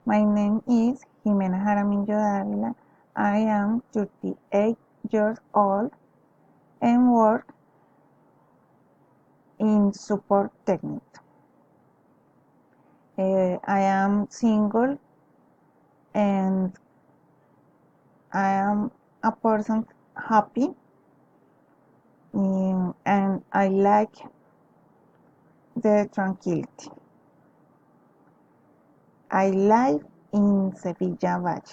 My name is Jimena Jaramillo Dávila. I am 38 years old and work in support technique. I am single and I am a person happy, and I like the tranquility. I live in Sevilla Valle,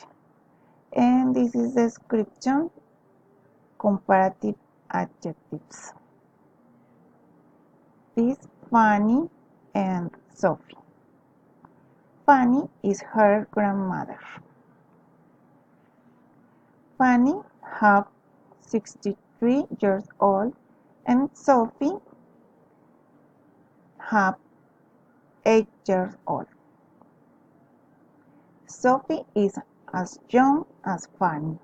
and this is the description. Comparative adjectives. This Fanny and Sophie. Fanny is her grandmother. Fanny have 63 years old and Sophie have 8 years old. Sophie is as young as Fanny.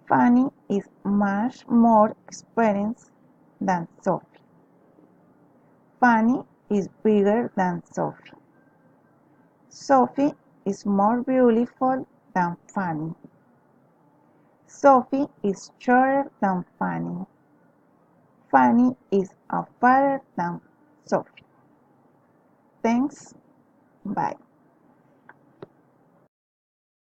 Fanny is much more experienced than Sophie. Fanny is bigger than Sophie. Sophie is more beautiful than Fanny. Sophie is shorter than Fanny. Fanny is fatter than Sophie. Thanks. Bye.